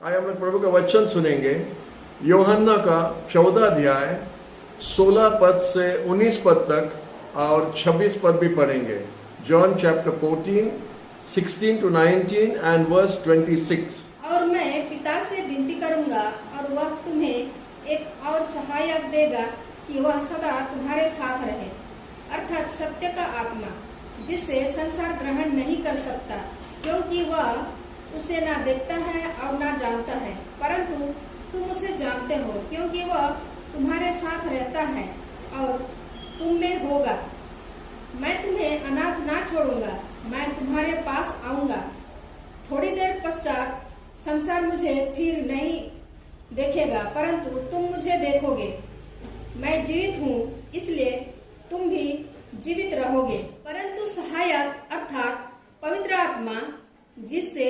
आज हम लोग प्रभु का वचन सुनेंगे। यूहन्ना का 14 अध्याय 16 पद से 19 पद तक और 26 पद भी पढ़ेंगे। John chapter 14 16 to 19 and verse 26। और मैं पिता से विनती करूंगा और वह तुम्हें एक और सहायक देगा कि वह सदा तुम्हारे साथ रहे, अर्थात सत्य का आत्मा, जिसे संसार ग्रहण नहीं कर सकता, क्योंकि वह उसे ना देखता है और ना जानता है, परंतु तुम उसे जानते हो, क्योंकि वह तुम्हारे साथ रहता है और तुम में होगा। मैं तुम्हें अनाथ ना छोड़ूंगा, मैं तुम्हारे पास आऊंगा। थोड़ी देर पश्चात संसार मुझे फिर नहीं देखेगा, परंतु तुम मुझे देखोगे। मैं जीवित हूँ, इसलिए तुम भी जीवित रहोगे। परंतु सहायक अर्थात पवित्र आत्मा, जिससे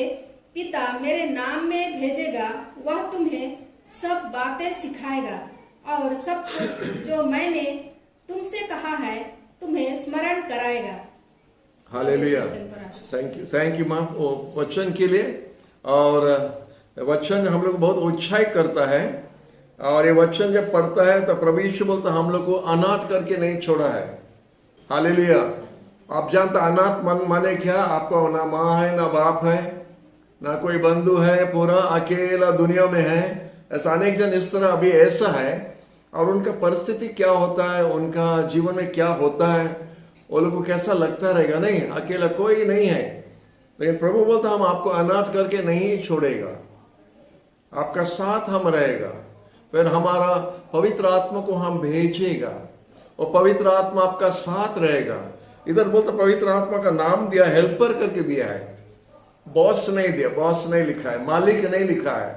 पिता मेरे नाम में भेजेगा, वह तुम्हें सब बातें सिखाएगा और सब कुछ जो मैंने तुमसे कहा है तुम्हें स्मरण कराएगा। हालेलुया। थैंक यू माँ वचन के लिए। और वचन हम लोग को बहुत उत्साहित करता है, और ये वचन जब पढ़ता है तो प्रभु यीशु बोलता हम लोग को अनाथ करके नहीं छोड़ा है। हालेलुया। आप जानते अनाथ माने क्या? आपका ना माँ है, ना बाप है, ना कोई बंधु है, पूरा अकेला दुनिया में है। ऐसा अनेक जन इस तरह अभी ऐसा है, और उनका परिस्थिति क्या होता है, उनका जीवन में क्या होता है, वो लोग को कैसा लगता रहेगा। नहीं, अकेला कोई नहीं है, लेकिन प्रभु बोलता हम आपको अनाथ करके नहीं छोड़ेगा, आपका साथ हम रहेगा। फिर हमारा पवित्र आत्मा को हम भेजेगा, और पवित्र आत्मा आपका साथ रहेगा। इधर बोलता पवित्र आत्मा का नाम दिया, हेल्पर करके दिया है। बॉस नहीं दिया, बॉस नहीं लिखा है, मालिक नहीं लिखा है,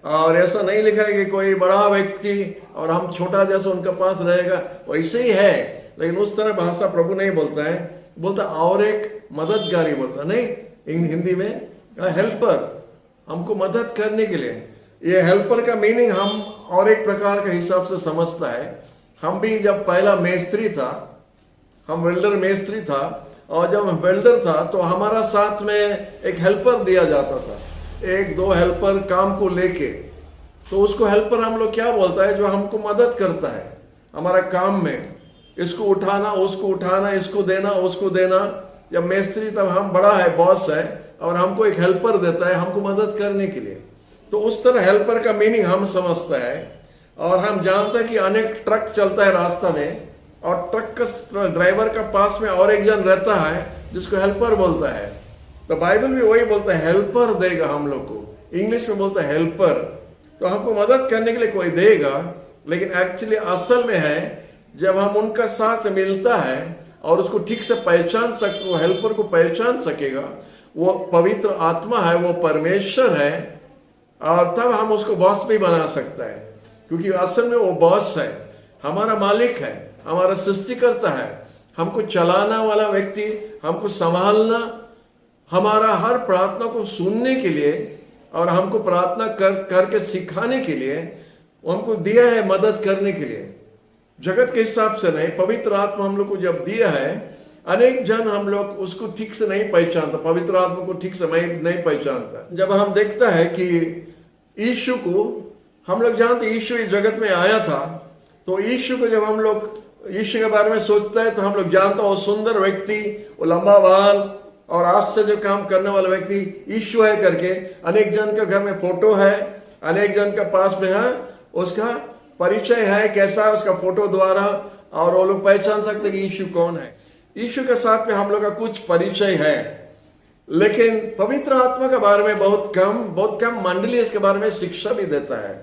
और ऐसा नहीं लिखा है कि कोई बड़ा व्यक्ति और हम छोटा जैसा उनके पास रहेगा, वैसे ही है। लेकिन उस तरह भाषा प्रभु नहीं बोलता है, बोलता और एक मददगारी बोलता नहीं, हिंदी में हेल्पर, हमको मदद करने के लिए। ये हेल्पर का मीनिंग हम और एक प्रकार के हिसाब से समझता है। हम भी जब पहला मेस्त्री था, हम वेल्डर मेस्त्री था, और जब वेल्डर था तो हमारा साथ में एक हेल्पर दिया जाता था, एक दो हेल्पर काम को लेके। तो उसको हेल्पर हम लोग क्या बोलता है? जो हमको मदद करता है हमारा काम में, इसको उठाना, उसको उठाना, इसको देना, उसको देना। जब मेस्त्री तब हम बड़ा है, बॉस है, और हमको एक हेल्पर देता है हमको मदद करने के लिए। तो उस तरह हेल्पर का मीनिंग हम समझता है। और हम जानते हैं कि अनेक ट्रक चलता है रास्ता में, और ट्रक का ड्राइवर का पास में और एक जन रहता है जिसको हेल्पर बोलता है। तो बाइबल भी वही बोलता है, हेल्पर देगा हम लोग को। इंग्लिश में बोलता है हेल्पर। तो हमको मदद करने के लिए कोई देगा, लेकिन एक्चुअली असल में है जब हम उनका साथ मिलता है और उसको ठीक से पहचान सकते, वो हेल्पर को पहचान सकेगा, वो पवित्र आत्मा है, वो परमेश्वर है, और तब हम उसको बॉस भी बना सकता है। क्योंकि असल में वो बॉस है, हमारा मालिक है, हमारा सृष्टिकर्ता है, हमको चलाना वाला व्यक्ति, हमको संभालना, हमारा हर प्रार्थना को सुनने के लिए और हमको प्रार्थना करके सिखाने के लिए वो हमको दिया है, मदद करने के लिए। जगत के हिसाब से नहीं, पवित्र आत्मा हम लोग को जब दिया है, अनेक जन हम लोग उसको ठीक से नहीं पहचानता, पवित्र आत्मा को ठीक से नहीं पहचानता। जब हम देखता है कि यीशु को हम लोग जानते, यीशु इस जगत में आया था, तो यीशु को जब हम लोग यीशु के बारे में सोचता है तो हम लोग जानता वो सुंदर व्यक्ति, वो लंबा बाल और आश्चर्य काम करने वाला व्यक्ति यीशु है करके। अनेक जन के घर में फोटो है, अनेक जन के पास में है, उसका परिचय है कैसा है उसका फोटो द्वारा, और वो लोग पहचान सकते कि यीशु कौन है। यीशु के साथ में हम लोग का कुछ परिचय है, लेकिन पवित्र आत्मा के बारे में बहुत कम मंडली इसके बारे में शिक्षा भी देता है।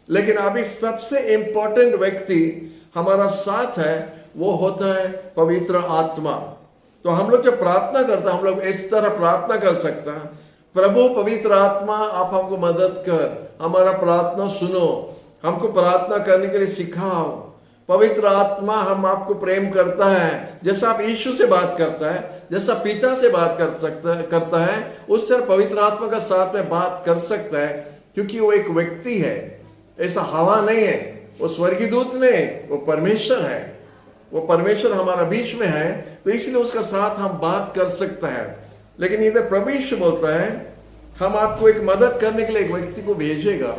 लेकिन अभी सबसे इंपॉर्टेंट व्यक्ति हमारा साथ है, वो होता है पवित्र आत्मा। तो हम लोग जब प्रार्थना करते हैं, हम लोग इस तरह प्रार्थना कर सकते हैं, प्रभु पवित्र आत्मा आप हमको मदद कर, हमारा प्रार्थना सुनो, हमको प्रार्थना करने के लिए सिखाओ। पवित्र आत्मा हम आपको प्रेम करता है, जैसा आप यीशु से बात करता है, जैसा पिता से बात करता है, उस तरह पवित्र आत्मा का साथ में बात कर सकता है। क्योंकि वो एक व्यक्ति है, ऐसा हवा नहीं है, वो स्वर्गीय दूत नहीं, वो परमेश्वर है, वो परमेश्वर हमारा बीच में है। तो इसलिए उसका साथ हम बात कर सकते हैं। लेकिन इधर प्रभु यीशु बोलता है हम आपको एक मदद करने के लिए एक व्यक्ति को भेजेगा,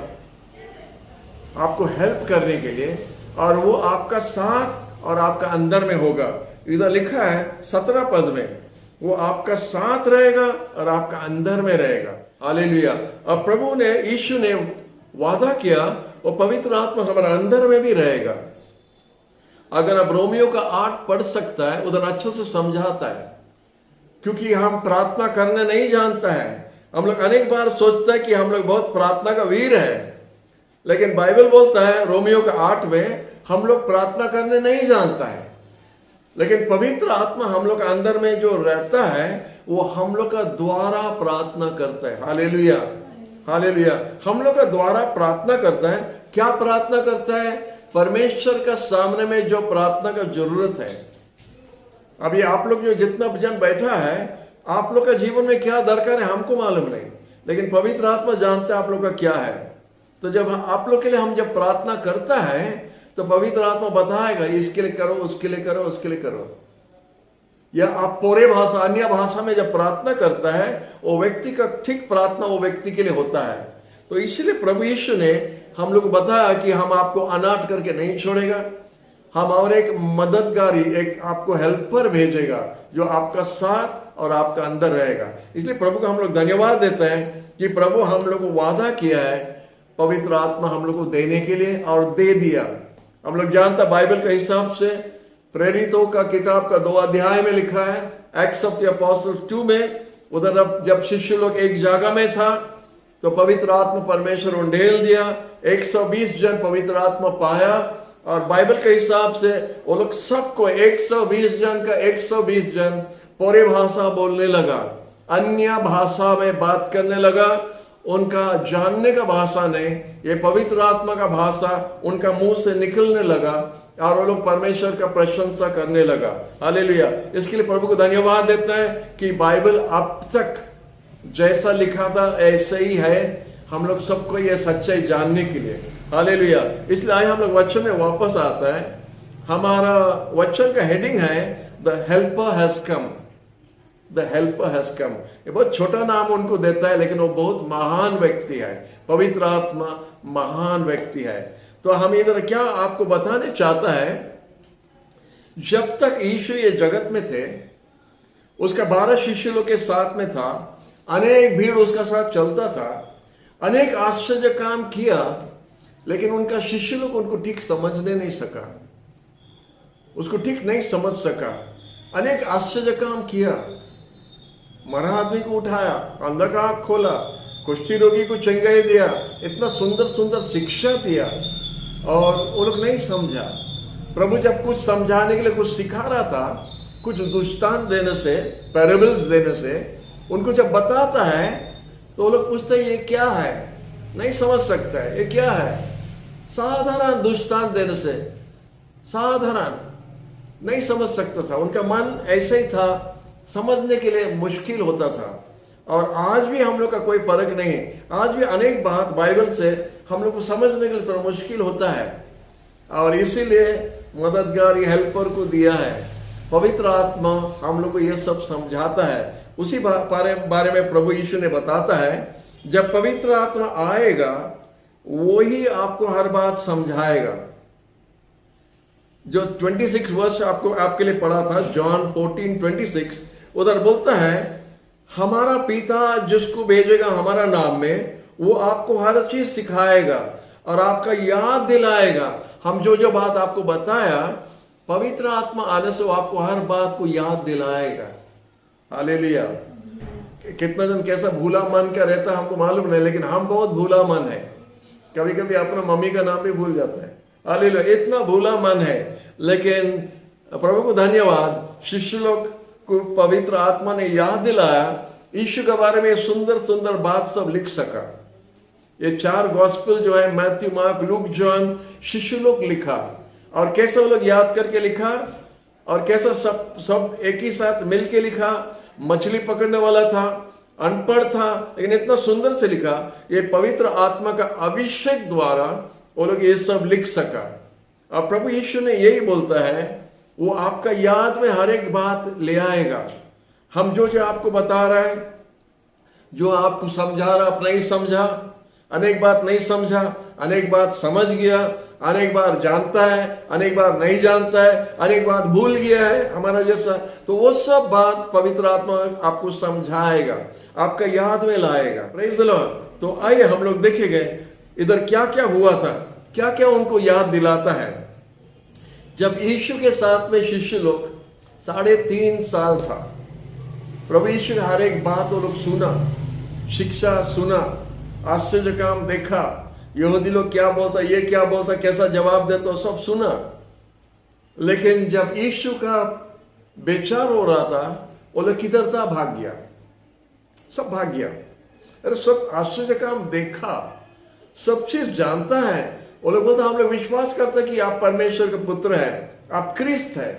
आपको हेल्प करने के लिए, और वो आपका साथ और आपका अंदर में होगा। इधर लिखा है 17 पद में, वो आपका साथ रहेगा और आपका अंदर में रहेगा। हालेलुया। अब प्रभु ने, यीशु ने वादा किया वो पवित्र आत्मा हमारे अंदर में भी रहेगा। अगर अब रोमियो का 8 पढ़ सकता है, उधर अच्छे से समझाता है, क्योंकि हम प्रार्थना करने नहीं जानता है। हम लोग अनेक बार सोचते हैं कि हम लोग बहुत प्रार्थना का वीर है, लेकिन बाइबल बोलता है रोमियो का 8 में, हम लोग प्रार्थना करने नहीं जानता है, लेकिन पवित्र आत्मा हम लोग अंदर में जो रहता है वो हम लोग का द्वारा प्रार्थना करता है। Hallelujah, hallelujah. हम लोग का द्वारा प्रार्थना करता है। क्या प्रार्थना करता है? परमेश्वर का सामने में जो प्रार्थना का जरूरत है। अभी आप लोग जो जितना जन बैठा है, आप लोग का जीवन में क्या दरकार है हमको मालूम नहीं, लेकिन पवित्र आत्मा जानता है आप लोग का क्या है। तो जब आप लोग के लिए हम जब प्रार्थना करता है तो पवित्र आत्मा बताएगा इसके लिए करो, उसके लिए करो, उसके लिए करो। या आप पूरे भाषा, अन्य भाषा में जब प्रार्थना करता है, वो व्यक्ति का ठीक प्रार्थना वो व्यक्ति के लिए होता है। तो इसलिए प्रभु यीशु ने हम लोग को बताया कि हम आपको अनाथ करके नहीं छोड़ेगा, हम और एक मददगारी, एक आपको हेल्पर भेजेगा जो आपका साथ और आपका अंदर रहेगा। इसलिए प्रभु को हम लोग धन्यवाद देते हैं कि प्रभु हम लोग को वादा किया है पवित्र आत्मा हम लोग को देने के लिए, और दे दिया। हम लोग जानता बाइबल के हिसाब से प्रेरितों का किताब का 2 अध्याय में लिखा है, एक्ट्स ऑफ द अपोस्टल्स 2 में, उधर जब शिष्य लोग एक जगह में था तो पवित्र आत्मा परमेश्वर उंडेल दिया, 120 जन पवित्र आत्मा पाया, और बाइबल के हिसाब से वो लोग सबको 120 जन का 120 जन पूरे भाषा बोलने लगा, अन्य भाषा में बात करने लगा। उनका जानने का भाषा नहीं, ये पवित्र आत्मा का भाषा उनका मुंह से निकलने लगा, और वो लोग परमेश्वर का प्रशंसा करने लगा। हालेलुया। इसके लिए प्रभु को धन्यवाद देता है कि बाइबल अब तक जैसा लिखा था ऐसे ही है, हम लोग सबको ये सच्चाई जानने के लिए। हालेलुया। इसलिए आए हम लोग वचन में वापस आता है। हमारा वचन का हेडिंग है the helper has come. The helper has come. ये बहुत छोटा नाम उनको देता है, लेकिन वो बहुत महान व्यक्ति है। पवित्र आत्मा महान व्यक्ति है। तो हम इधर क्या आपको बताने चाहता है, जब तक यीशु ये जगत में थे, उसका 12 शिष्य लोग के साथ में था, अनेक भीड़ उसका साथ चलता था, अनेक आश्चर्य काम किया, लेकिन उनका शिष्य लोग उनको ठीक समझने नहीं सका, उसको ठीक नहीं समझ सका। अनेक आश्चर्य काम किया, मरा आदमी को उठाया, अंधा का आंख खोला, कुष्ठी रोगी को चंगाई दिया, इतना सुंदर सुंदर शिक्षा दिया, और वो लोग नहीं समझा। प्रभु जब कुछ समझाने के लिए कुछ सिखा रहा था, कुछ दृष्टांत देने से, पैराबल्स देने से उनको जब बताता है तो वो लोग पूछते हैं ये क्या है, नहीं समझ सकता है ये क्या है। साधारण दृष्टांत देने से साधारण नहीं समझ सकता था, उनका मन ऐसे ही था, समझने के लिए मुश्किल होता था। और आज भी हम लोग का कोई फर्क नहीं है, आज भी अनेक बात बाइबल से हम लोग को समझने के लिए थोड़ा मुश्किल होता है, और इसीलिए मददगारी हेल्पर को दिया है। पवित्र आत्मा हम लोग को ये सब समझाता है। उसी बारे में प्रभु यीशु ने बताता है, जब पवित्र आत्मा आएगा वो ही आपको हर बात समझाएगा। जो 26 वर्ष आपके लिए पढ़ा था, जॉन 14:26, उधर बोलता है हमारा पिता जिसको भेजेगा हमारा नाम में, वो आपको हर चीज सिखाएगा और आपका याद दिलाएगा। हम जो जो बात आपको बताया, पवित्र आत्मा आने से वो आपको हर बात को याद दिलाएगा। हालेलुया। कितना जन कैसा भूला मन का रहता है हमको मालूम नहीं, लेकिन हम बहुत भूला मन है, कभी कभी अपना मम्मी का नाम भी भूल जाता है। हालेलुया, इतना भूला मन है। लेकिन प्रभु को धन्यवाद, शिष्य लोग को पवित्र आत्मा ने याद दिलाया, यीशु के बारे में सुंदर सुंदर बात सब लिख सका। ये 4 गॉस्पेल जो है, मैथ्यू, मार्क, लूक, जॉन, शिष्य लोग लिखा, और कैसे वो लोग याद करके लिखा, और कैसा सब एक ही साथ मिल के लिखा। मछली पकड़ने वाला था, अनपढ़ था, लेकिन इतना सुंदर से लिखा। ये पवित्र आत्मा का अभिषेक द्वारा वो लोग ये सब लिख सका। और प्रभु यीशु ने यही बोलता है, वो आपका याद में हर एक बात ले आएगा। हम जो जो आपको बता रहा है, जो आपको समझा रहा आप नहीं समझा, अनेक बात नहीं समझा, अनेक बात समझ गया, अनेक बार जानता है, अनेक बार नहीं जानता है, अनेक बात भूल गया है हमारा जैसा, तो वो सब बात पवित्र आत्मा आपको समझाएगा, आपका याद में लाएगा। Praise the Lord. तो आइए हम लोग देखेंगे इधर क्या क्या हुआ था, क्या क्या उनको याद दिलाता है। जब यीशु के साथ में शिष्य लोग 3.5 साल था, प्रभु यीशु ने हर एक बात वो लोग सुना, शिक्षा सुना, आश्चर्य काम देखा, यहूदी लोग क्या बोलता, ये क्या बोलता, कैसा जवाब देता, सब सुना। लेकिन जब यीशु का बेचार हो रहा था, वो लोग किधर था, भाग गया, सब भाग गया। अरे सब आश्चर्य काम देखा, सब चीज जानता है, वो लोग बोलता हम लोग विश्वास करते कि आप परमेश्वर के पुत्र है, आप क्रिस्त है,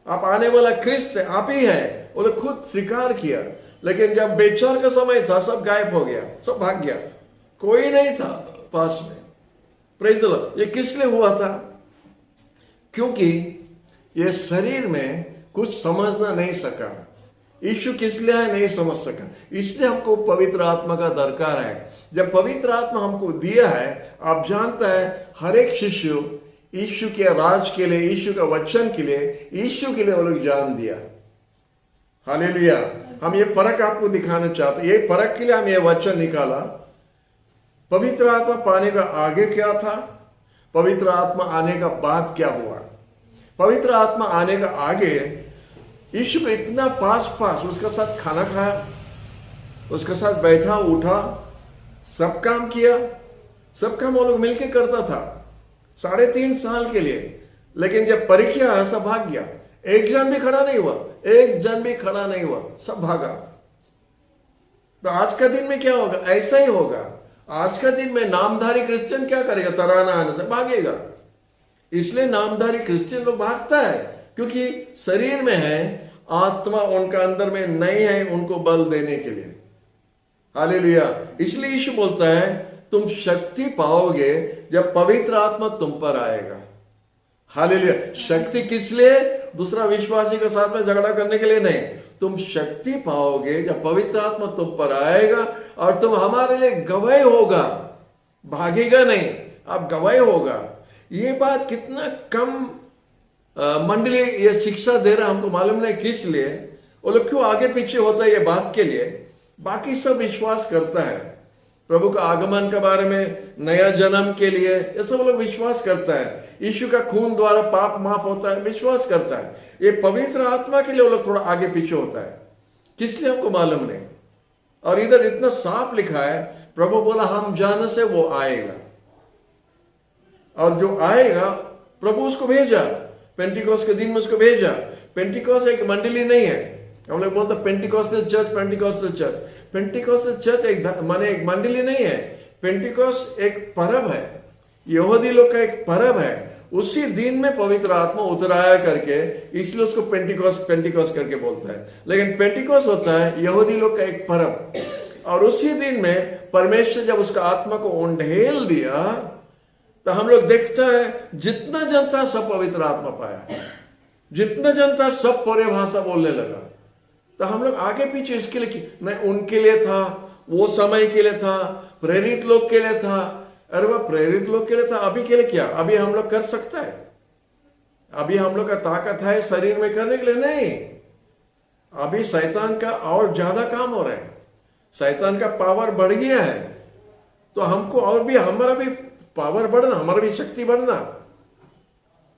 आप आने वाला क्रिस्त है, आप ही है, वो लोग खुद स्वीकार किया। लेकिन जब बेचार का समय था, सब गायब हो गया, सब भाग गया, कोई नहीं था पास में। Praise the Lord. ये किस लिए हुआ था? क्योंकि ये शरीर में कुछ समझना नहीं सका, यीशु किस लिए है नहीं समझ सका, इसलिए हमको पवित्र आत्मा का दरकार है। जब पवित्र आत्मा हमको दिया है, आप जानता है हर एक शिष्य यीशु के राज के लिए, यीशु का वचन के लिए, यीशु के लिए वो लोग जान दिया। हालेलुया। हम ये फर्क आपको दिखाना चाहते, ये फर्क के लिए हम ये वचन निकाला। पवित्र आत्मा पाने का आगे क्या था, पवित्र आत्मा आने का बाद क्या हुआ। पवित्र आत्मा आने का आगे यीशु को इतना पास उसका साथ खाना खाया, उसके साथ बैठा उठा, सब काम किया, सब काम वो लोग मिलके करता था 3.5 साल के लिए। लेकिन जब परीक्षा है, सब भाग गया, एक जन भी खड़ा नहीं हुआ, एक जन भी खड़ा नहीं हुआ, सब भागा। तो आज का दिन में क्या होगा? ऐसा ही होगा। आज का दिन में नामधारी क्रिश्चियन क्या करेगा? तराना आने से भागेगा। इसलिए नामधारी क्रिश्चियन लोग भागता है, क्योंकि शरीर में है, आत्मा उनका अंदर में नहीं है उनको बल देने के लिए। हालेलुया। इसलिए यीशु बोलता है तुम शक्ति पाओगे जब पवित्र आत्मा तुम पर आएगा। हालेलुया। शक्ति किस लिए? दूसरा विश्वासी के साथ में झगड़ा करने के लिए नहीं, तुम शक्ति पाओगे जब पवित्र आत्मा तुम पर आएगा और तुम हमारे लिए गवाह होगा, भागेगा नहीं, आप गवाह होगा। ये बात कितना कम मंडली ये शिक्षा दे रहा हमको मालूम नहीं किस लिए, वो लोग क्यों आगे पीछे होता है ये बात के लिए। बाकी सब विश्वास करता है, प्रभु का आगमन के बारे में, नया जन्म के लिए, ये सब लोग विश्वास करता है। यीशु का खून द्वारा पाप माफ होता है, विश्वास करता है। ये पवित्र आत्मा के लिए वो लोग थोड़ा आगे पीछे होता है, किस लिए हमको मालूम नहीं। और इधर इतना साफ लिखा है, प्रभु बोला हम जाने से वो आएगा, और जो आएगा प्रभु उसको भेजा, पेंटिकोस के दिन में उसको भेजा। पेंटिकोस एक मंडली नहीं है, हम लोग बोलते Pentecostal church, Pentecostal church. Pentecostal church एक माने एक मंडली नहीं है, पेंटिकोस एक पर्व है, यहूदी लोग का एक पर्व है। उसी दिन में पवित्र आत्मा उतराया करके, इसलिए उसको पेंटिकोस करके बोलता है। लेकिन पेंटिकोस होता है यहूदी लोग का एक पर्व, और उसी दिन में परमेश्वर जब उसका आत्मा को उंडेल दिया, तो हम लोग देखता है जितना जनता सब पवित्र आत्मा पाया, जितना जनता सब पूरे भाषा बोलने लगा। तो हम लोग आगे पीछे इसके लिए नहीं, उनके लिए था, वो समय के लिए था, प्रेरित लोग के लिए था। अरे वह प्रेरित लोग के लिए था, अभी के लिए क्या? अभी हम लोग कर सकता है? अभी हम लोग का ताकत है शरीर में करने के लिए? नहीं। अभी शैतान का और ज्यादा काम हो रहा है, शैतान का पावर बढ़ गया है। तो हमको और भी, हमारा भी पावर बढ़ना, हमारा भी शक्ति बढ़ना।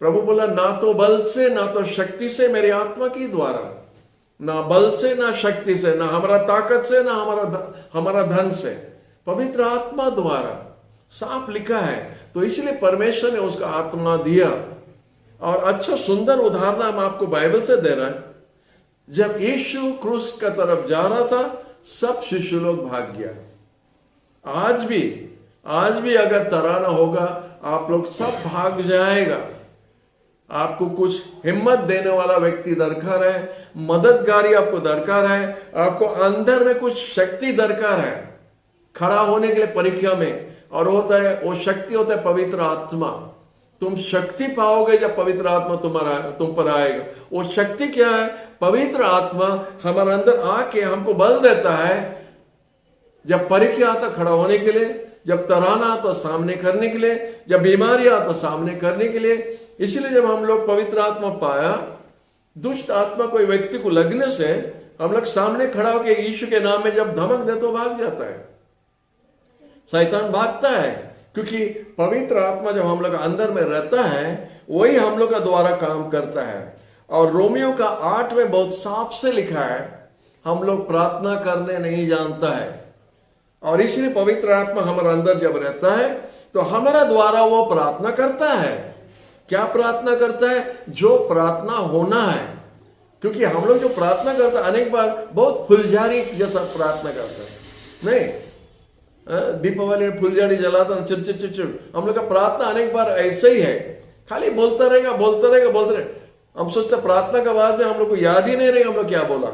प्रभु बोला ना तो बल से ना तो शक्ति से, मेरी आत्मा की द्वारा, ना बल से ना शक्ति से, ना हमारा ताकत से, ना हमारा धन से, पवित्र आत्मा द्वारा, साफ लिखा है। तो इसलिए परमेश्वर ने उसका आत्मा दिया। और अच्छा सुंदर उदाहरण हम आपको बाइबल से दे रहे हैं। जब यीशु क्रूस का तरफ जा रहा था, सब शिष्य लोग भाग गया। आज भी अगर तराना होगा, आप लोग सब भाग जाएगा। आपको कुछ हिम्मत देने वाला व्यक्ति दरकार है, मददगारी आपको दरकार है, आपको अंदर में कुछ शक्ति दरकार है खड़ा होने के लिए परीक्षा में। और होता है वो शक्ति, होता है पवित्र आत्मा। तुम शक्ति पाओगे जब पवित्र आत्मा तुम पर आएगा। वो शक्ति क्या है? पवित्र आत्मा हमारे अंदर आके हमको बल देता है जब परीक्षा आता खड़ा होने के लिए, जब तराना आता सामने करने के लिए, जब बीमारी आता सामने करने के लिए। इसलिए जब हम लोग पवित्र आत्मा पाया, दुष्ट आत्मा कोई व्यक्ति को लगने से हम लोग सामने खड़ा होकर यीशु के नाम में जब धमक दे तो भाग जाता है, शैतान भागता है। क्योंकि पवित्र आत्मा जब हम लोग अंदर में रहता है, वही हम लोग का द्वारा काम करता है। और रोमियो का 8 में बहुत साफ से लिखा है, हम लोग प्रार्थना करने नहीं जानता है। और इसलिए पवित्र आत्मा हमारे अंदर जब रहता है तो हमारा द्वारा वो प्रार्थना करता है। क्या प्रार्थना करता है? जो प्रार्थना होना है। क्योंकि हम लोग जो प्रार्थना करते हैं अनेक बार बहुत फुलझारी जैसा प्रार्थना करते हैं, नहीं, दीपावली में फुलझाड़ी जलाता है, चिर चिर चिर चिर। हम लोग का प्रार्थना अनेक बार ऐसे ही है, खाली बोलता रहेगा बोलता रहेगा बोलता रहेगा। हम सोचते प्रार्थना के बाद में हम लोग को याद ही नहीं रहेगा हम लोग क्या बोला,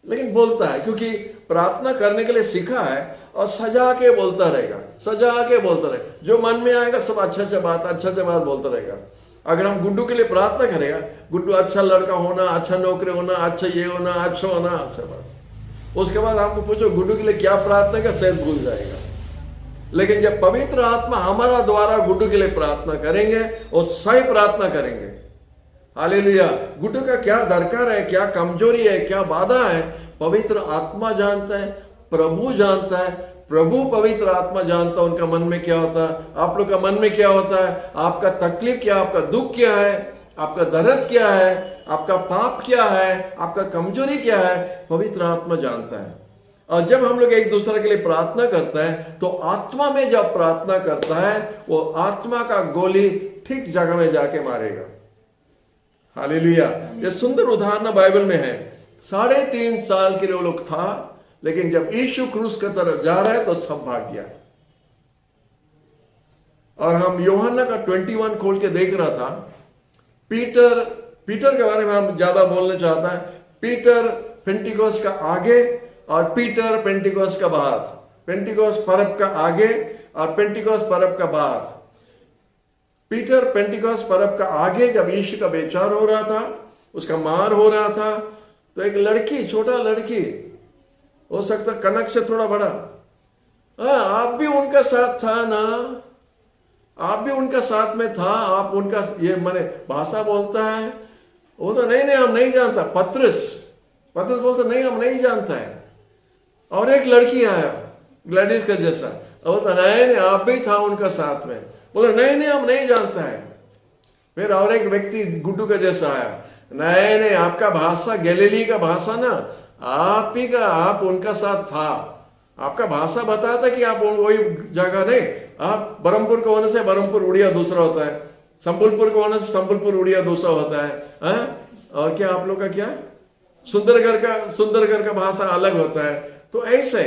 लेकिन बोलता है क्योंकि प्रार्थना करने के लिए सीखा है। और सजा के बोलता रहेगा, सजा के बोलता रहेगा, जो मन में आएगा सब अच्छा बात बोलता रहेगा। अगर हम गुड्डू के लिए प्रार्थना करेगा, गुड्डू अच्छा लड़का होना, अच्छा नौकरी होना, अच्छा ये होना, अच्छा होना, अच्छा बात। उसके बाद आपको पूछो गुड्डू के लिए क्या प्रार्थना का, शायद भूल जाएगा। लेकिन जब पवित्र आत्मा हमारा द्वारा गुड्डू के लिए प्रार्थना करेंगे, वो सही प्रार्थना करेंगे। हालेलुया। गुड्डू का क्या दरकार है, क्या कमजोरी है, क्या बाधा है, पवित्र आत्मा जानता है, प्रभु जानता है। प्रभु पवित्र आत्मा जानता है उनका मन में क्या होता है, आप लोग का मन में क्या होता है, आपका तकलीफ क्या, आपका दुख क्या है, आपका दर्द क्या है, आपका पाप क्या है, आपका कमजोरी क्या है, पवित्र आत्मा जानता है। और जब हम लोग एक दूसरे के लिए प्रार्थना करता है तो आत्मा में जब प्रार्थना करता है, वो आत्मा का गोली ठीक जगह में जाके मारेगा। हालेलुया। ये सुंदर उदाहरण बाइबल में है। 3.5 साल के लिए वो लोग था, लेकिन जब यीशु क्रूस की तरफ जा रहा है तो सब भाग गया। और हम यूहन्ना का 21 खोल के देख रहा था। पीटर के बारे में हम ज्यादा बोलना चाहता है। पीटर पेंटिकोस का आगे और पीटर पेंटिकोस का बाद, पेंटिकोस पर्व का आगे और पेंटिकोस पर्व का बाद। पीटर पेंटिकोस पर्व का आगे जब यीशु का बेचार हो रहा था, उसका मार हो रहा था, तो एक लड़की, छोटा लड़की, हो सकता कनक से थोड़ा बड़ा, आप भी उनका साथ था ना, आप भी उनका साथ में था, आप उनका ये माने भाषा बोलता है। वो तो नहीं हम नहीं जानता। पतरस बोलता नहीं हम नहीं जानता है। और एक लड़की आया ग्लैडिस का जैसा, वो तो नहीं आप भी था उनका साथ में, बोला नहीं हम नहीं जानता है। फिर और एक व्यक्ति गुड्डू का जैसा आया, नहीं आपका भाषा गैलीली का भाषा ना, आप ही का, आप उनका साथ था, आपका भाषा बताता कि आप वही जगह नहीं, आप बरमपुर को होने से बरमपुर उड़िया दूसरा होता है, संबलपुर को होने से संबलपुर उड़िया दूसरा होता है, और क्या आप लोग का क्या सुंदरगढ़ का भाषा अलग होता है। तो ऐसे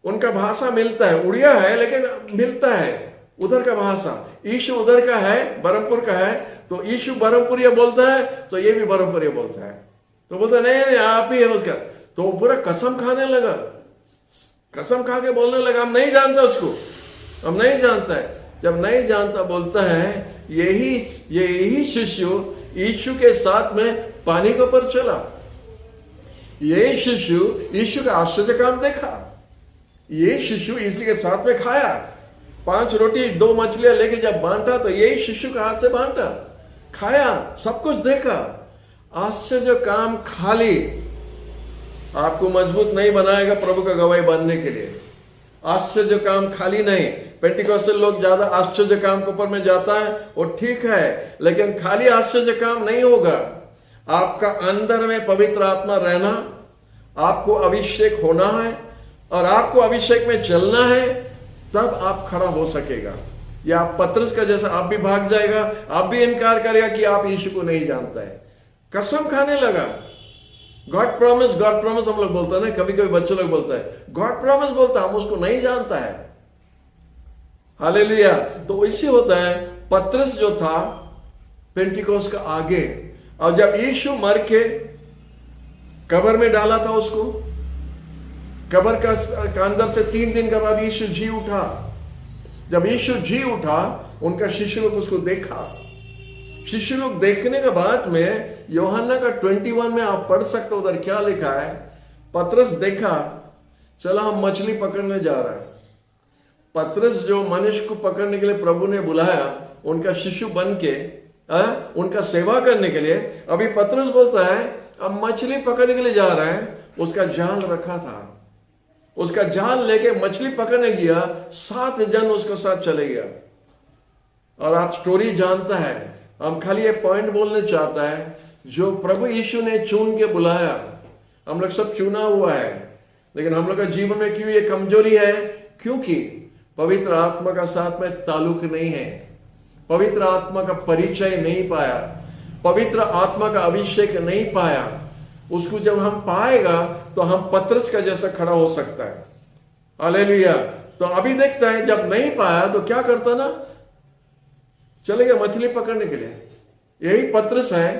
उनका भाषा मिलता है, उड़िया है लेकिन मिलता है उधर का भाषा। यीशु उधर का है, बरमपुर का है, तो यीशु बरमपुरिया बोलता है तो ये भी बरमपुरिया बोलता है। तो बोलता नहीं आप ही है उसका। तो पूरा कसम खाने लगा, कसम खा के बोलने लगा हम नहीं जानता उसको, हम नहीं जानता है। जब नहीं जानता बोलता है, यही शिष्य यीशु के साथ में पानी के ऊपर चला, यही शिशु यीशु का आश्चर्य काम देखा, ये शिशु इसी के साथ में खाया, 5 रोटी 2 मछलियां लेके जब बांटा तो यही शिशु के हाथ से बांटा, खाया, सब कुछ देखा। आश्चर्य काम खाली आपको मजबूत नहीं बनाएगा प्रभु का गवाही बनने के लिए। आश्चर्य काम खाली नहीं। पेंटिकॉस्टल लोग ज्यादा आश्चर्य काम के ऊपर में जाता है, वो ठीक है, लेकिन खाली आश्चर्य काम नहीं होगा। आपका अंदर में पवित्र आत्मा रहना, आपको अभिषेक होना है और आपको अभिषेक में चलना है, तब आप खड़ा हो सकेगा। या आप पतरस का जैसा आप भी भाग जाएगा, आप भी इनकार करेगा कि आप यीशु को नहीं जानता है, कसम खाने लगा। गॉड प्रॉमिस हम लोग बोलते हैं ना, कभी कभी बच्चे लोग बोलते हैं गॉड प्रॉमिस, बोलता हम उसको नहीं जानता है। हालेलुया। तो इससे होता है, पतरस जो था पेंटिकोस का आगे, और जब यीशु मर के कब्र में डाला था उसको, कब्र का अंदर से 3 दिन के बाद यीशु जी उठा। जब यीशु जी उठा, उनका शिष्य लोग उसको देखा। शिष्य लोग देखने के बाद में यूहन्ना का 21 में आप पढ़ सकते हो, उधर क्या लिखा है। पतरस देखा, चला हम मछली पकड़ने जा रहे हैं। पतरस जो मनुष्य को पकड़ने के लिए प्रभु ने बुलाया, उनका शिष्य बन के उनका सेवा करने के लिए, अभी पतरस बोलता है अब मछली पकड़ने के लिए जा रहे हैं। उसका जाल रखा था, उसका जाल लेके मछली पकड़ने गया, 7 जन उसके साथ चले गया। और आप स्टोरी जानता है, हम खाली ये पॉइंट बोलने चाहता है, जो प्रभु यीशु ने चुन के बुलाया, हम लोग सब चुना हुआ है, लेकिन हम लोग का जीवन में क्यों ये कमजोरी है? क्योंकि पवित्र आत्मा का साथ में ताल्लुक नहीं है, पवित्र आत्मा का परिचय नहीं पाया, पवित्र आत्मा का अभिषेक नहीं पाया। उसको जब हम पाएगा तो हम पतरस का जैसा खड़ा हो सकता है। हालेलुया। तो अभी देखता है जब नहीं पाया तो क्या करता ना, चले गए मछली पकड़ने के लिए। यही पतरस है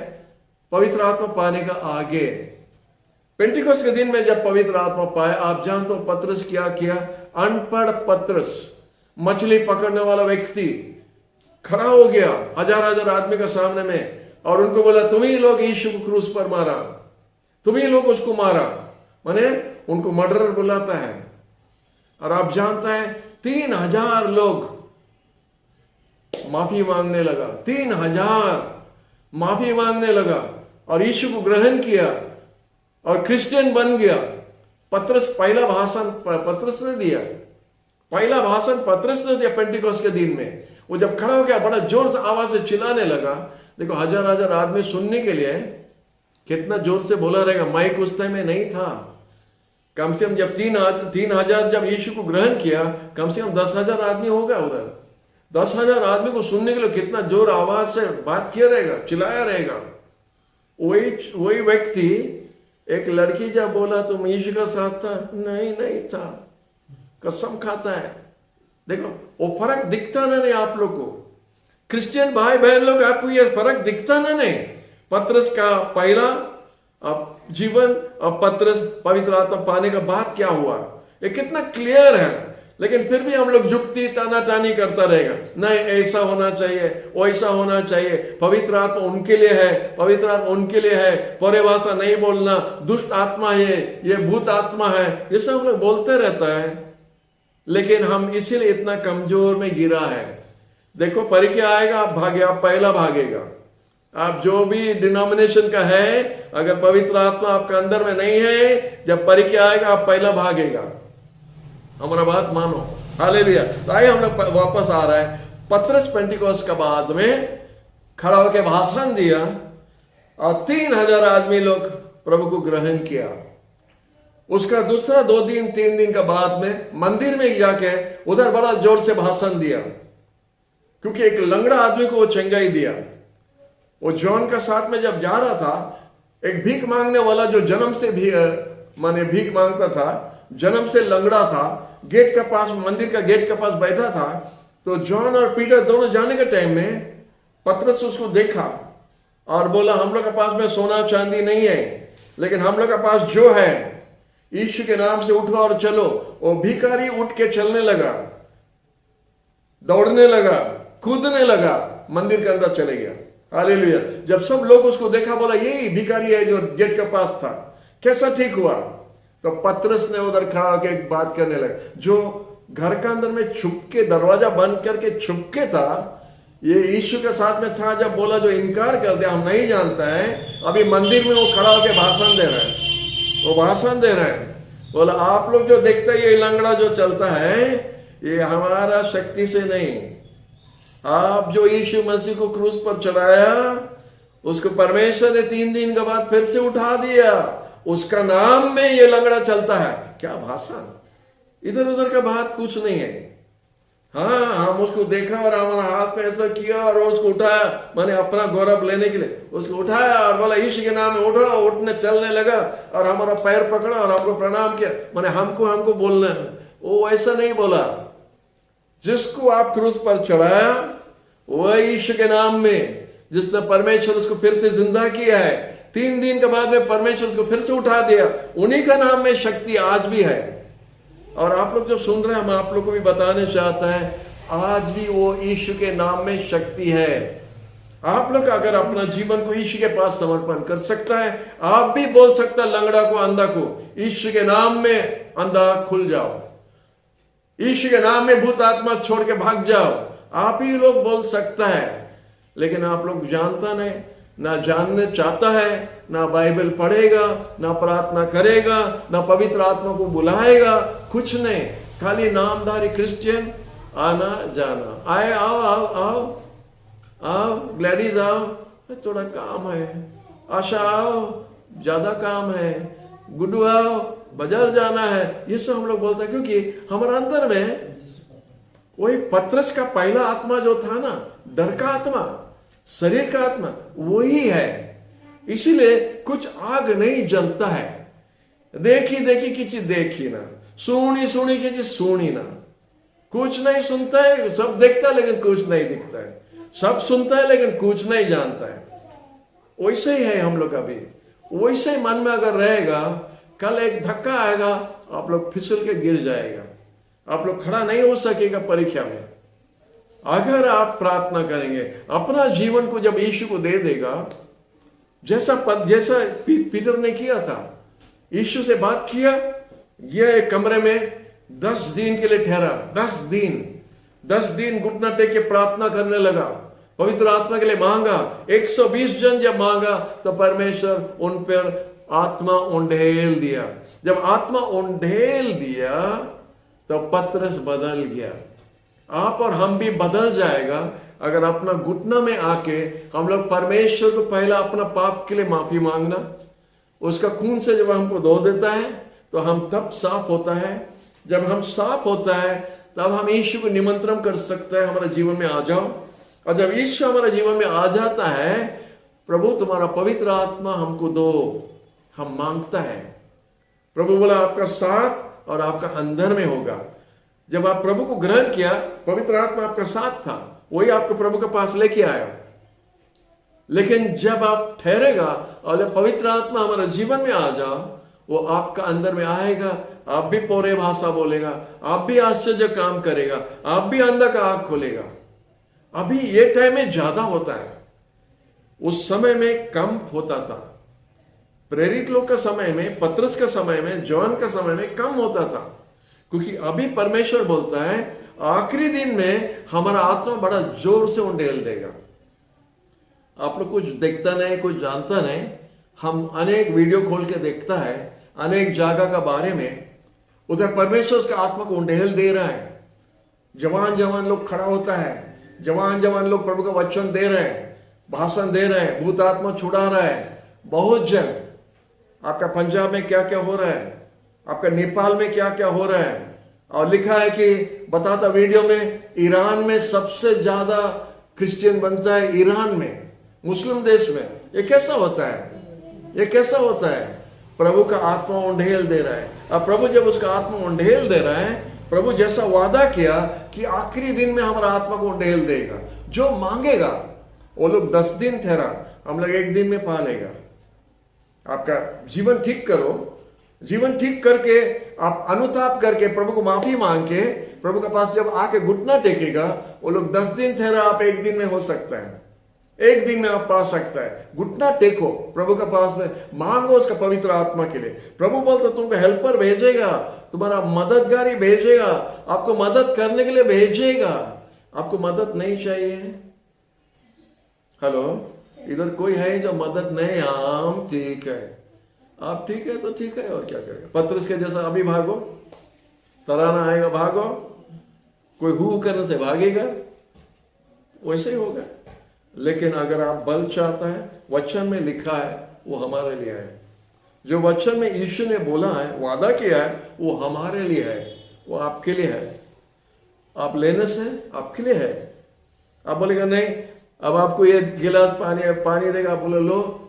पवित्र आत्मा पाने का आगे। पेंटिकोस्ट के दिन में जब पवित्र आत्मा पाए, आप जानते हो पतरस क्या किया? अनपढ़ पतरस, मछली पकड़ने वाला व्यक्ति खड़ा हो गया हजार आदमी के सामने में, और उनको बोला तुम ही लोग यीशु को क्रूस पर मारा, तुम ही लोग उसको मारा। माने उनको मर्डरर बुलाता है। और आप जानता है 3000 लोग माफी मांगने लगा, 3000 माफी मांगने लगा और यीशु को ग्रहण किया और क्रिश्चियन बन गया। पतरस पहला भाषण पतरस ने दिया, पहला भाषण पतरस ने दिया पेंटिकोस्ट के दिन में। वो जब खड़ा हो गया, बड़ा जोर से आवाज से चिल्लाने लगा। देखो हजार आदमी सुनने के लिए कितना जोर से बोला रहेगा। माइक उस टाइम में नहीं था। कम से कम जब 3000 जब यीशु को ग्रहण किया, कम से कम 10,000 आदमी होगा उधर। 10,000 आदमी को सुनने के लिए कितना जोर आवाज से बात किया रहेगा, चिल्लाया रहेगा। वही व्यक्ति, एक लड़की जब बोला तुम यीशु का साथ था, नहीं था, कसम खाता है। देखो वो फर्क दिखता ना नहीं आप लोग को, क्रिश्चियन भाई बहन लोग, आपको ये फर्क दिखता ना नहीं? पतरस का पहला जीवन और पतरस पवित्र आत्मा पाने का बाद क्या हुआ, ये कितना क्लियर है। लेकिन फिर भी हम लोग जुक्ति तानातानी करता रहेगा, नहीं ऐसा होना चाहिए, वैसा होना चाहिए, पवित्र आत्मा उनके लिए है, पवित्र आत्मा उनके लिए है, परे भाषा नहीं बोलना, दुष्ट आत्मा है, ये भूत आत्मा है, ये सब हम लोग बोलते रहता है। लेकिन हम इसीलिए इतना कमजोर में गिरा है। देखो परीक्षा आएगा, आप भागे, आप पहला भागेगा। आप जो भी डिनोमिनेशन का है, अगर पवित्र आत्मा आपका अंदर में नहीं है, जब परीक्षा आएगा आप पहला भागेगा। हमारा बात मानो। हालेलुया। तो आइए हम लोग वापस आ रहा है। पतरस पेंटिकोस्ट का बाद में खड़ा होकर भाषण दिया और 3000 आदमी लोग प्रभु को ग्रहण किया। उसका दूसरा 2-3 दिन का बाद में मंदिर में जाके उधर बड़ा जोर से भाषण दिया, क्योंकि एक लंगड़ा आदमी को वो चंगाई दिया। वो जॉन का साथ में जब जा रहा था, एक भीख मांगने वाला जो जन्म से भी माने भीख मांगता था, जन्म से लंगड़ा था, गेट के पास, मंदिर का गेट के पास बैठा था। तो जॉन और पीटर दोनों जाने के टाइम में पतरस उसको देखा और बोला हम लोग के पास में सोना चांदी नहीं है, लेकिन हम लोग के पास जो है, यीशु के नाम से उठो और चलो। वो भिखारी उठ के चलने लगा, दौड़ने लगा, कूदने लगा, मंदिर के अंदर चले गया। हालेलुया। जब सब लोग उसको देखा, बोला यही भिखारी है जो गेट के पास था, कैसा ठीक हुआ? तो पतरस ने उधर खड़ा होकर एक बात करने लगा। जो घर के अंदर में छुपके, दरवाजा बंद करके छुपके था, ये यीशु के साथ में था। जब बोला जो इनकार कर दिया, हम नहीं जानता है, अभी मंदिर में वो खड़ा होकर भाषण दे रहा है। वो भाषण दे रहे हैं, बोला आप लोग जो देखते हैं ये लंगड़ा जो चलता है, ये हमारा शक्ति से नहीं, आप जो यीशु मसीह को क्रूस पर चढ़ाया, उसको परमेश्वर ने 3 दिन के बाद फिर से उठा दिया, उसका नाम में ये लंगड़ा चलता है। क्या भाषण! इधर उधर का बात कुछ नहीं है। हाँ, हम उसको देखा और हमारा हाथ में ऐसा किया और उसको उठाया, मैंने अपना गौरव लेने के लिए उसको उठाया और बोला यीशु के नाम में उठो, उठने चलने लगा और हमारा पैर पकड़ा और हमको प्रणाम किया। मैंने हमको बोलना है, वो ऐसा नहीं बोला। जिसको आप क्रूस पर चढ़ाया, वह यीशु के नाम में, जिसने परमेश्वर उसको फिर से जिंदा किया है, 3 दिन के बाद में परमेश्वर उसको फिर से उठा दिया, उन्हीं का नाम में शक्ति आज भी है। और आप लोग जो सुन रहे हैं, हम आप लोग को भी बताने चाहता है, आज भी वो यीशु के नाम में शक्ति है। आप लोग अगर अपना जीवन को ईश्वर के पास समर्पण कर सकता है, आप भी बोल सकता लंगड़ा को, अंधा को, ईश्वर के नाम में अंधा खुल जाओ, ईश्वर के नाम में भूत आत्मा छोड़ के भाग जाओ, आप ही लोग बोल सकता है। लेकिन आप लोग जानता नहीं, ना जानने चाहता है, ना बाइबल पढ़ेगा, ना प्रार्थना करेगा, ना पवित्र आत्मा को बुलाएगा, कुछ नहीं, खाली नामधारी क्रिश्चियन, आना जाना, आए आओ आओ आओ आओ, ग्लैडीज आओ, थोड़ा काम है, आशा आओ, ज्यादा काम है, गुड्डू आओ, बाजार जाना है, ये सब हम लोग बोलते हैं, क्योंकि हमारे अंदर में वही पत्रस का पहला आत्मा जो था ना, डर का आत्मा, शरीर का आत्मा, वही है। इसीलिए कुछ आग नहीं जलता है। देखी देखी की चीज देखी ना, सुनी सुनी की चीज सुनी ना, कुछ नहीं सुनता है, सब देखता है लेकिन कुछ नहीं दिखता है, सब सुनता है लेकिन कुछ नहीं जानता है। वैसे ही है हम लोग अभी, वैसे ही मन में अगर रहेगा, कल एक धक्का आएगा, आप लोग फिसल के गिर जाएगा, आप लोग खड़ा नहीं हो सकेगा परीक्षा में। अगर आप प्रार्थना करेंगे, अपना जीवन को जब यीशु को दे देगा, जैसा पीटर ने किया था, यीशु से बात किया, यह एक कमरे में 10 दिन के लिए ठहरा, 10 दिन घुटना टेक के प्रार्थना करने लगा, पवित्र आत्मा के लिए मांगा। 120 जन जब मांगा तो परमेश्वर उन पर आत्मा उंडेल दिया। जब आत्मा उंडेल दिया तो पत्रस बदल गया। आप और हम भी बदल जाएगा अगर अपना घुटना में आके हम लोग परमेश्वर को पहला अपना पाप के लिए माफी मांगना, उसका खून से जब हमको धो देता है तो हम तब साफ होता है। जब हम साफ होता है तब हम यीशु को निमंत्रण कर सकते हैं, हमारे जीवन में आ जाओ। और जब यीशु हमारे जीवन में आ जाता है, प्रभु तुम्हारा पवित्र आत्मा हमको दो, हम मांगता है। प्रभु बोला आपका साथ और आपका अंदर में होगा। जब आप प्रभु को ग्रहण किया, पवित्र आत्मा आपका साथ था, वही आपको प्रभु के पास लेके आया। लेकिन जब आप ठहरेगा और जब पवित्र आत्मा हमारे जीवन में आ जाओ, वो आपका अंदर में आएगा, आप भी पौरे भाषा बोलेगा, आप भी आश्चर्य काम करेगा, आप भी अंधा का आंख खोलेगा। अभी ये टाइम में ज्यादा होता है, उस समय में कम होता था। प्रेरित लोग का समय में, पत्रस का समय में, जॉन का समय में कम होता था, क्योंकि अभी परमेश्वर बोलता है आखिरी दिन में हमारा आत्मा बड़ा जोर से उंडेल देगा। आप लोग कुछ देखता नहीं, कुछ जानता नहीं, हम अनेक वीडियो खोल के देखता है अनेक जगह का बारे में, उधर परमेश्वर उसका आत्मा को उंडेल दे रहा है। जवान जवान लोग खड़ा होता है, जवान जवान लोग प्रभु का वचन दे रहे हैं, भाषण दे रहे हैं, भूत आत्मा छुड़ा रहा है। बहुत जन, आपका पंजाब में क्या क्या हो रहा है, आपका नेपाल में क्या क्या हो रहा है। और लिखा है कि बताता वीडियो में, ईरान में सबसे ज्यादा क्रिश्चियन बनता है, ईरान में, मुस्लिम देश में। ये कैसा होता है? ये कैसा होता है? प्रभु का आत्मा उंडेल दे रहा है। अब प्रभु जब उसका आत्मा उंडेल दे रहा है, प्रभु जैसा वादा किया कि आखिरी दिन में हमारा आत्मा को उंडेल देगा, जो मांगेगा वो लोग 10 दिन ठहरा, हम लोग 1 दिन में पा लेगा। आपका जीवन ठीक करो, जीवन ठीक करके आप अनुताप करके प्रभु को माफी मांग के प्रभु के पास जब आके घुटना टेकेगा, वो लोग 10 दिन ठहरा, आप 1 दिन में हो सकता है, 1 दिन में आप पा सकता है। घुटना टेको प्रभु के पास में, मांगो उसका पवित्र आत्मा के लिए। प्रभु बोलता तुमको हेल्पर भेजेगा, तुम्हारा मददगारी भेजेगा, आपको मदद करने के लिए भेजेगा। आपको मदद नहीं चाहिए? हेलो, इधर कोई है जो मदद नहीं? हम ठीक है, आप ठीक है तो ठीक है, और क्या करेगा? पत्रस के जैसा अभी भागो, तराना आएगा भागो, कोई हु करने से भागेगा, वैसे ही होगा। लेकिन अगर आप बल चाहता है, वचन में लिखा है वो हमारे लिए है। जो वचन में यीशु ने बोला है, वादा किया है, वो हमारे लिए है, वो आपके लिए है। आप लेने से आपके लिए है। आप बोलेगा नहीं, अब आपको ये गिलास पानी देगा, आप बोले लो,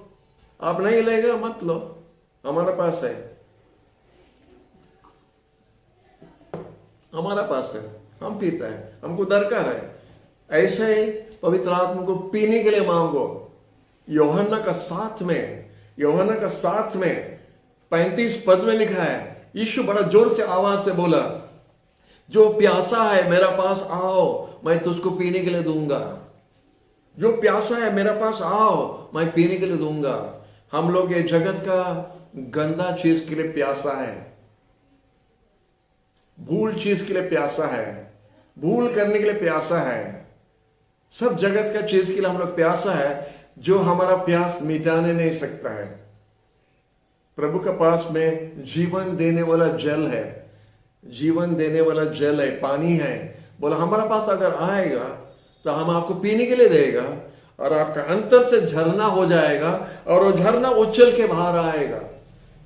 आप नहीं लेगा मत लो, हमारा पास है, हमारा पास है, हम पीता है, हमको दरकार है। ऐसे ही पवित्र आत्मा को पीने के लिए मांगो। यूहन्ना का 7 में 35 पद में लिखा है, यीशु बड़ा जोर से आवाज से बोला, जो प्यासा है मेरा पास आओ, मैं तुझको पीने के लिए दूंगा। जो प्यासा है मेरे पास आओ, मैं पीने के लिए दूंगा। हम लोग ये जगत का गंदा चीज के लिए प्यासा है, भूल चीज के लिए प्यासा है, भूल करने के लिए प्यासा है, सब जगत का चीज के लिए हम लोग प्यासा है, जो हमारा प्यास मिटाने नहीं सकता है। प्रभु के पास में जीवन देने वाला जल है, जीवन देने वाला जल है, पानी है। बोला हमारा पास अगर आएगा तो हम आपको पीने के लिए देगा, और आपका अंतर से झरना हो जाएगा, और वो झरना उछल के बाहर आएगा।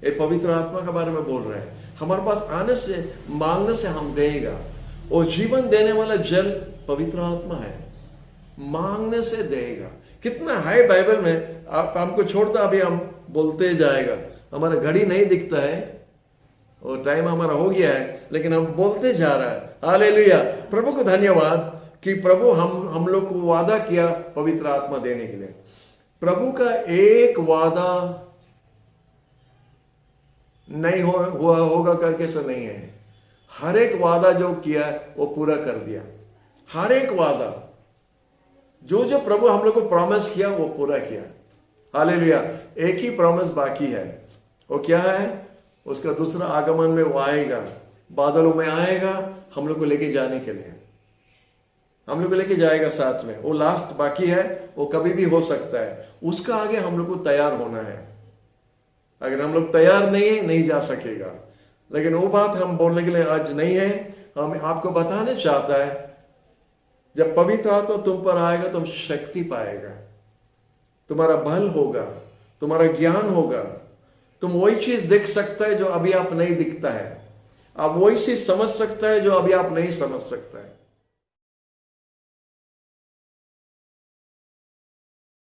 ये पवित्र आत्मा के बारे में बोल रहे हैं। हमारे पास आने से, मांगने से हम देगा। वो जीवन देने वाला जल पवित्र आत्मा है, मांगने से देगा। कितना है बाइबल में, आप हमको छोड़ता अभी हम बोलते जाएगा। हमारा घड़ी नहीं दिखता है, वो टाइम हमारा हो गया है, लेकिन हम बोलते जा रहा है। हालेलुया। प्रभु को धन्यवाद कि प्रभु हम लोग को वादा किया पवित्र आत्मा देने के लिए। प्रभु का एक वादा नहीं हुआ होगा करके से नहीं है। हर एक वादा जो किया वो पूरा कर दिया। हर एक वादा जो जो प्रभु हम लोग को प्रॉमिस किया वो पूरा किया। हालेलुया। एक ही प्रॉमिस बाकी है, वो क्या है? उसका दूसरा आगमन में वो आएगा, बादलों में आएगा हम लोग को लेके जाने के लिए, हम लोग को लेके जाएगा साथ में। वो लास्ट बाकी है, वो कभी भी हो सकता है। उसका आगे हम लोग को तैयार होना है। अगर हम लोग तैयार नहीं जा सकेगा। लेकिन वो बात हम बोलने के लिए आज नहीं है। हम आपको बताने चाहता है, जब पवित्र आत्मा तुम पर आएगा तुम शक्ति पाएगा, तुम्हारा बल होगा, तुम्हारा ज्ञान होगा। तुम वही चीज देख सकता है जो अभी आप नहीं दिखता है, आप वही चीज समझ सकता है जो अभी आप नहीं समझ सकता है।